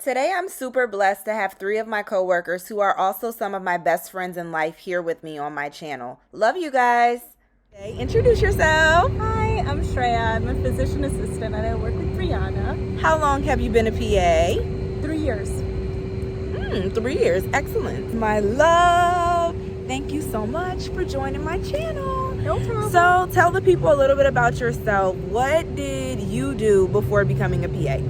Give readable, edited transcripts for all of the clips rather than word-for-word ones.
today I'm super blessed to have three of my coworkers who are also some of my best friends in life here with me on my channel. Love you guys. Okay, introduce yourself. Hi, I'm Shreya. I'm a physician assistant and I work with Brianna. How long have you been a PA? 3 years. 3 years. Excellent. My love. Thank you so much for joining my channel. No problem. So tell the people a little bit about yourself. What did you do before becoming a PA?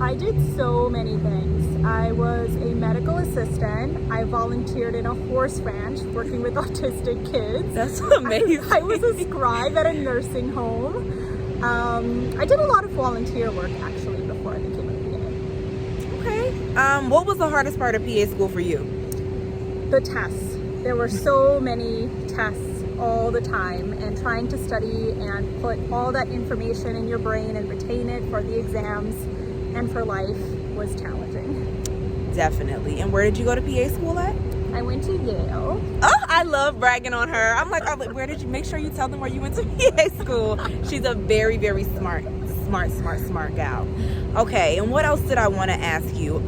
I did so many things. I was a medical assistant. I volunteered in a horse ranch working with autistic kids. That's amazing. I was a scribe at a nursing home. I did a lot of volunteer work actually before I became a PA. Okay. What was the hardest part of PA school for you? The tests. There were so many tests all the time, and trying to study and put all that information in your brain and retain it for the exams and for life was challenging. Definitely. And where did you go to PA school at? I went to Yale. Oh, I love bragging on her. I'm like, where did you, make sure you tell them where you went to PA school. She's a very, very smart gal. Okay, and what else did I want to ask you?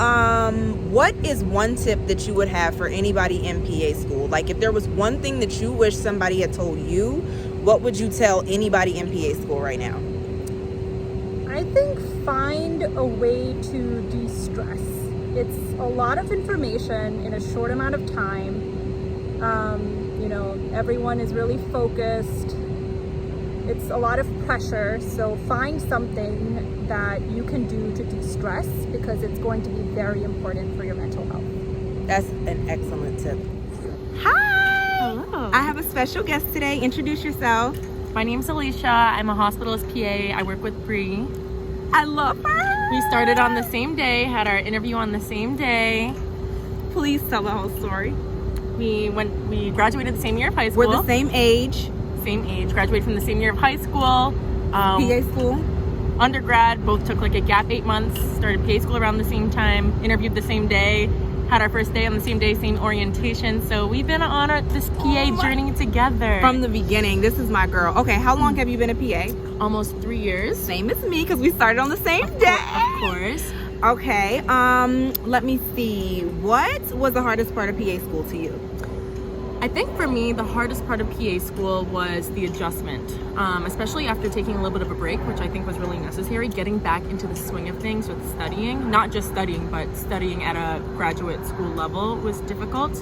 What is one tip that you would have for anybody in PA school? Like, if there was one thing that you wish somebody had told you, what would you tell anybody in PA school right now? I think find a way to de-stress. It's a lot of information in a short amount of time. Everyone is really focused. It's a lot of pressure, so find something that you can do to de-stress because it's going to be very important for your mental health. That's an excellent tip. Hi! Hello. I have a special guest today. Introduce yourself. My name's Alicia. I'm a hospitalist PA. I work with Bree. I love her. We started on the same day, had our interview on the same day. Please tell the whole story. We graduated the same year of high school. We're the same age. Same age. Graduated from the same year of high school. PA school. Undergrad, both took like a gap 8 months. Started PA school around the same time. Interviewed the same day. Had our first day on the same day, same orientation. So we've been on this PA journey together. From the beginning. This is my girl. Okay, how long have you been a PA? Almost 3 years. Same as me, because we started on the same day. Of course. Okay, let me see. What was the hardest part of PA school to you? I think for me, the hardest part of PA school was the adjustment, especially after taking a little bit of a break, which I think was really necessary. Getting back into the swing of things with studying, not just studying, but studying at a graduate school level was difficult.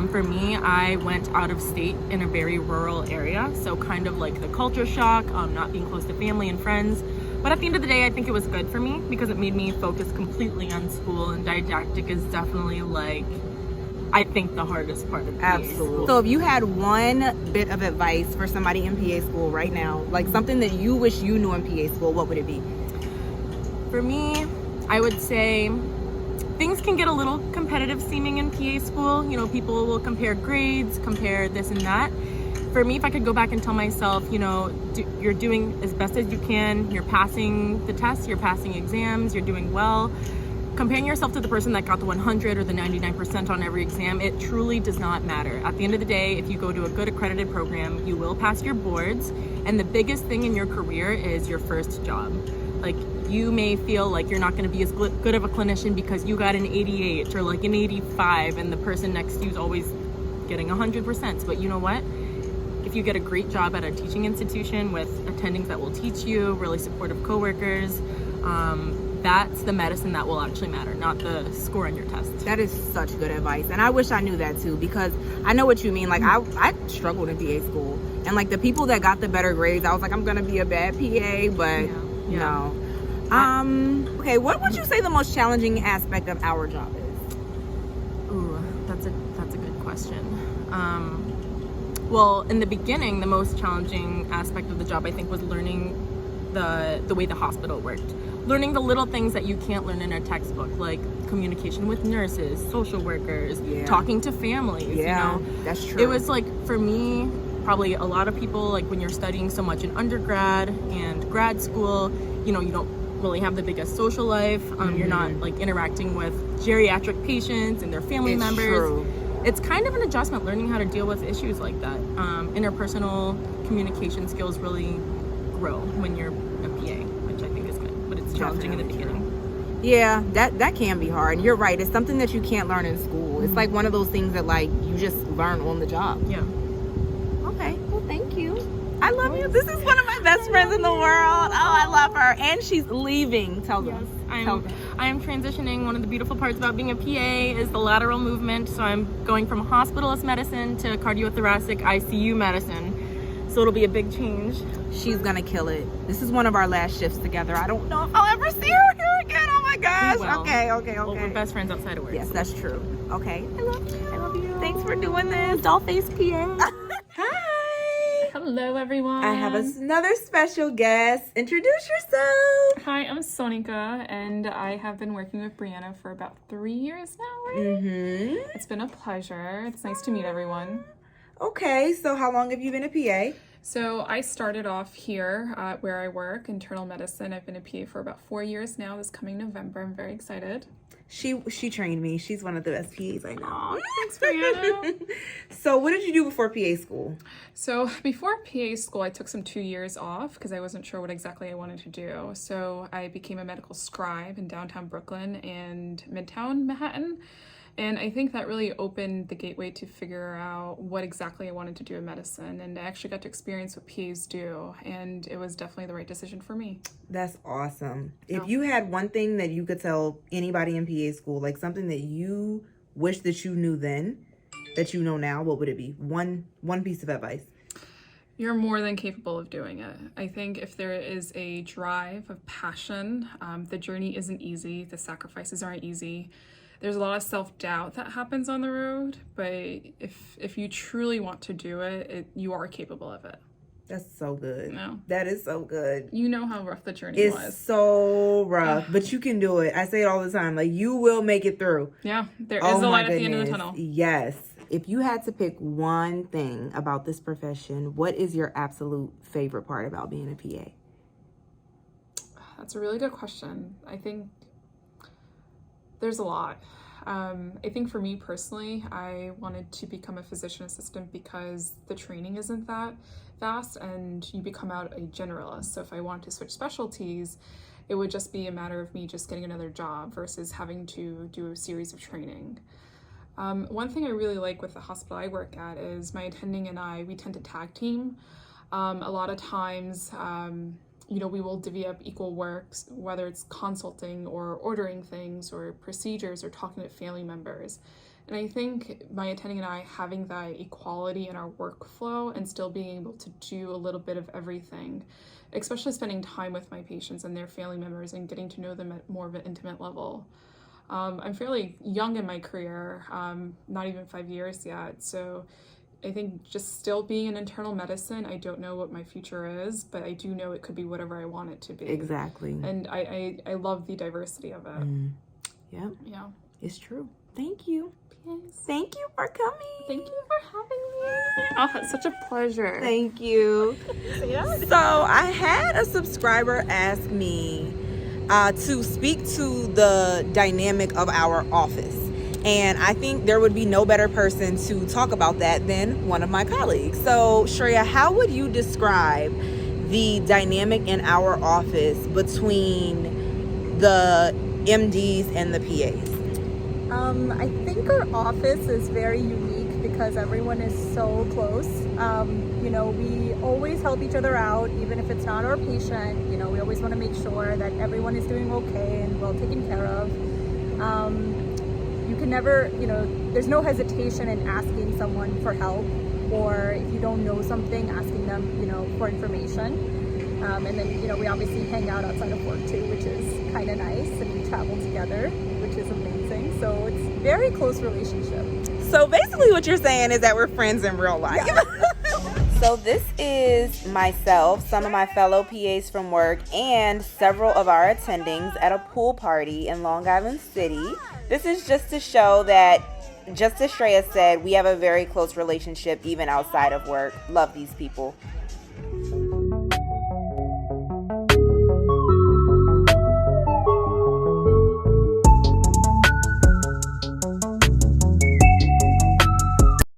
For me, I went out of state in a very rural area, so kind of like the culture shock, not being close to family and friends. But at the end of the day, I think it was good for me because it made me focus completely on school, and didactic is definitely I think the hardest part of PA school. So if you had one bit of advice for somebody in PA school right now, like something that you wish you knew in PA school, what would it be? For me, I would say things can get a little competitive seeming in PA school. People will compare grades, compare this and that. For me, if I could go back and tell myself, you're doing as best as you can, you're passing the tests, you're passing exams, you're doing well. Comparing yourself to the person that got the 100 or the 99% on every exam, it truly does not matter. At the end of the day, if you go to a good accredited program, you will pass your boards. And the biggest thing in your career is your first job. Like, you may feel like you're not going to be as good of a clinician because you got an 88 or like an 85 and the person next to you is always getting 100%. But you know what? If you get a great job at a teaching institution with attendings that will teach you, really supportive coworkers, that's the medicine that will actually matter, not the score on your test. That is such good advice, and I wish I knew that too, because I know what you mean. Like, I struggled in PA school, and like the people that got the better grades, I was like, I'm gonna be a bad PA, but no. Okay, what would you say the most challenging aspect of our job is? Ooh, that's a good question. Well, in the beginning, the most challenging aspect of the job, I think, was learning the way the hospital worked. Learning the little things that you can't learn in a textbook, like communication with nurses, social workers, talking to families. That's true. It was like, for me, probably a lot of people, like when you're studying so much in undergrad and grad school, you don't really have the biggest social life. You're not like interacting with geriatric patients and their family members. True. It's kind of an adjustment learning how to deal with issues like that. Interpersonal communication skills really grow when you're a PA, which I think is good, but it's challenging in the beginning. Yeah, that can be hard. And you're right. It's something that you can't learn in school. It's like one of those things that like you just learn on the job. Yeah. Okay. Well, thank you. I love you. This is one of my best friends in the world. Oh, I love her. And she's leaving. Tell them. I am transitioning. One of the beautiful parts about being a PA is the lateral movement. So I'm going from hospitalist medicine to cardiothoracic ICU medicine. So it'll be a big change. She's gonna kill it. This is one of our last shifts together. I don't know if I'll ever see her here again. Oh my gosh. We will. Okay. Well, we're best friends outside of work. Yes, that's true. Okay. I love you. Thanks for doing this. Doll face PA. Hi. Hello, everyone. I have another special guest. Introduce yourself. Hi, I'm Sonika, and I have been working with Brianna for about 3 years now, right? Mm-hmm. It's been a pleasure. It's nice to meet everyone. Okay, so how long have you been a PA? So I started off here where I work, internal medicine. I've been a PA for about 4 years now. This coming November, I'm very excited. She trained me. She's one of the best PAs I know. Thanks, Brianna. So what did you do before PA school? So before PA school, I took some 2 years off because I wasn't sure what exactly I wanted to do. So I became a medical scribe in downtown Brooklyn and Midtown Manhattan. And I think that really opened the gateway to figure out what exactly I wanted to do in medicine. And I actually got to experience what PAs do. And it was definitely the right decision for me. That's awesome. If you had one thing that you could tell anybody in PA school, like something that you wish that you knew then, that you know now, what would it be? One piece of advice. You're more than capable of doing it. I think if there is a drive of passion, the journey isn't easy. The sacrifices aren't easy. There's a lot of self-doubt that happens on the road, but if you truly want to do it, you are capable of it. That's so good. No. That is so good. You know how rough the journey was. It's so rough, but you can do it. I say it all the time. Like, you will make it through. Yeah, there is a light at the end of the tunnel. Yes. If you had to pick one thing about this profession, what is your absolute favorite part about being a PA? That's a really good question. I think there's a lot. I think for me personally, I wanted to become a physician assistant because the training isn't that fast and you become out a generalist. So if I want to switch specialties, it would just be a matter of me just getting another job versus having to do a series of training. One thing I really like with the hospital I work at is my attending and we tend to tag team. A lot of times, we will divvy up equal works, whether it's consulting or ordering things or procedures or talking to family members. And I think my attending and I having that equality in our workflow and still being able to do a little bit of everything, especially spending time with my patients and their family members and getting to know them at more of an intimate level. I'm fairly young in my career, not even 5 years yet. So I think just still being in internal medicine, I don't know what my future is, but I do know it could be whatever I want it to be. Exactly. And I love the diversity of it. Yeah. Yeah. It's true. Thank you. Yes. Thank you for coming. Thank you for having me. Oh, it's such a pleasure. Thank you. So I had a subscriber ask me to speak to the dynamic of our office. And I think there would be no better person to talk about that than one of my colleagues. So, Shreya, how would you describe the dynamic in our office between the MDs and the PAs? I think our office is very unique because everyone is so close. We always help each other out, even if it's not our patient. We always want to make sure that everyone is doing okay and well taken care of. You can never, there's no hesitation in asking someone for help, or if you don't know something, asking them, for information. And then, we obviously hang out outside of work too, which is kind of nice, and we travel together, which is amazing. So it's a very close relationship. So basically what you're saying is that we're friends in real life. Yeah. So this is myself, some of my fellow PAs from work, and several of our attendings at a pool party in Long Island City. This is just to show that, just as Shreya said, we have a very close relationship even outside of work. Love these people.